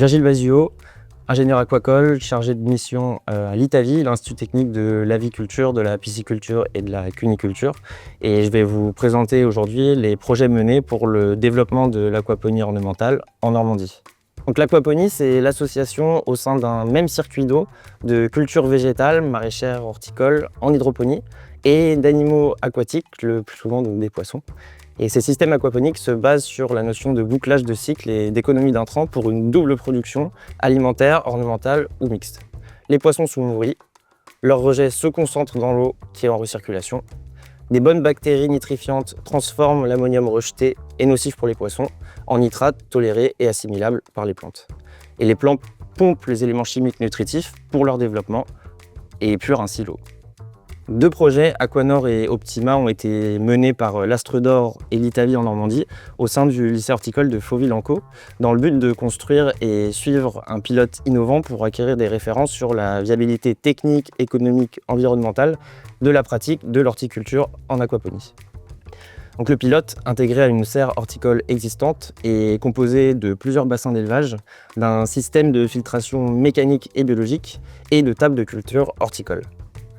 Virgile Basio, ingénieur aquacole, chargé de mission à l'ITAVI, l'Institut technique de l'aviculture, de la pisciculture et de la cuniculture. Et je vais vous présenter aujourd'hui les projets menés pour le développement de l'aquaponie ornementale en Normandie. Donc l'aquaponie, c'est l'association au sein d'un même circuit d'eau de cultures végétales, maraîchères, horticoles, en hydroponie, et d'animaux aquatiques, le plus souvent donc des poissons. Et ces systèmes aquaponiques se basent sur la notion de bouclage de cycle et d'économie d'intrants pour une double production alimentaire, ornementale ou mixte. Les poissons sont nourris, leurs rejets se concentrent dans l'eau qui est en recirculation. Des bonnes bactéries nitrifiantes transforment l'ammonium rejeté et nocif pour les poissons en nitrate toléré et assimilable par les plantes. Et les plantes pompent les éléments chimiques nutritifs pour leur développement et épurent ainsi l'eau. Deux projets, Aquanor et Optima, ont été menés par l'Astre d'Or et l'ITAVI en Normandie au sein du lycée horticole de Fauville-en-Caux dans le but de construire et suivre un pilote innovant pour acquérir des références sur la viabilité technique, économique, environnementale de la pratique de l'horticulture en aquaponie. Donc le pilote, intégré à une serre horticole existante, est composé de plusieurs bassins d'élevage, d'un système de filtration mécanique et biologique et de tables de culture horticole.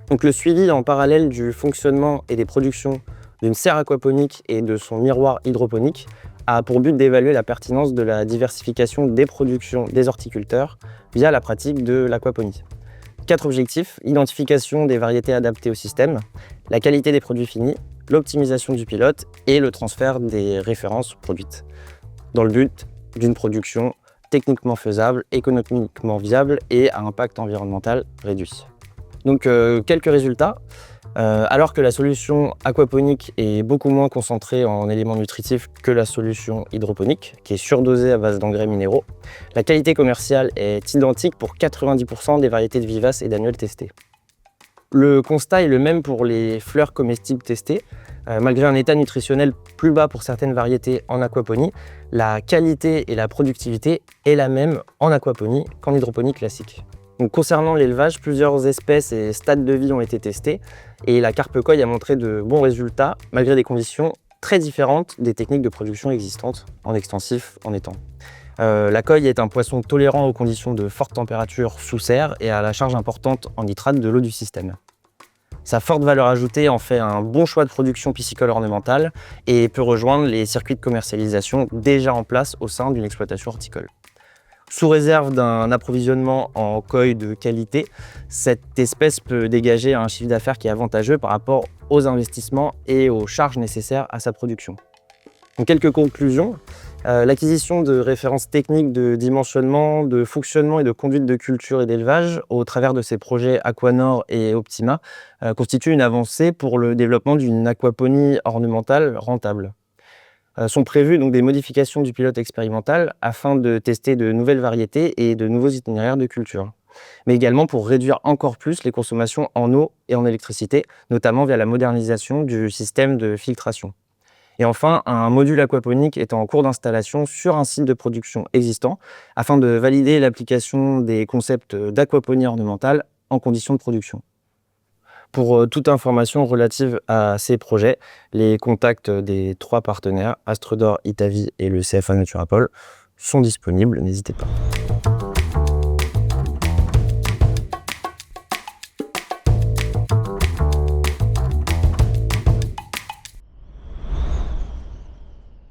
Donc le suivi en parallèle du fonctionnement et des productions d'une serre aquaponique et de son miroir hydroponique a pour but d'évaluer la pertinence de la diversification des productions des horticulteurs via la pratique de l'aquaponie. 4 objectifs: identification des variétés adaptées au système, la qualité des produits finis, l'optimisation du pilote et le transfert des références produites, dans le but d'une production techniquement faisable, économiquement viable et à impact environnemental réduit. Donc quelques résultats. Alors que la solution aquaponique est beaucoup moins concentrée en éléments nutritifs que la solution hydroponique, qui est surdosée à base d'engrais minéraux, la qualité commerciale est identique pour 90% des variétés de vivaces et d'annuelles testées. Le constat est le même pour les fleurs comestibles testées. Malgré un état nutritionnel plus bas pour certaines variétés en aquaponie, la qualité et la productivité est la même en aquaponie qu'en hydroponie classique. Donc, concernant l'élevage, plusieurs espèces et stades de vie ont été testés et la carpe koi a montré de bons résultats malgré des conditions très différentes des techniques de production existantes en extensif, en étang. La koi est un poisson tolérant aux conditions de forte température sous serre et à la charge importante en nitrate de l'eau du système. Sa forte valeur ajoutée en fait un bon choix de production piscicole ornementale et peut rejoindre les circuits de commercialisation déjà en place au sein d'une exploitation horticole. Sous réserve d'un approvisionnement en koi de qualité, cette espèce peut dégager un chiffre d'affaires qui est avantageux par rapport aux investissements et aux charges nécessaires à sa production. Donc, quelques conclusions. L'acquisition de références techniques de dimensionnement, de fonctionnement et de conduite de culture et d'élevage au travers de ces projets Aquanor et Optima constitue une avancée pour le développement d'une aquaponie ornementale rentable. Sont prévues donc des modifications du pilote expérimental afin de tester de nouvelles variétés et de nouveaux itinéraires de culture, mais également pour réduire encore plus les consommations en eau et en électricité, notamment via la modernisation du système de filtration. Et enfin, un module aquaponique est en cours d'installation sur un site de production existant afin de valider l'application des concepts d'aquaponie ornementale en conditions de production. Pour toute information relative à ces projets, les contacts des 3 partenaires, Astre d'Or, ITAVI et le CFA Naturapol, sont disponibles, n'hésitez pas.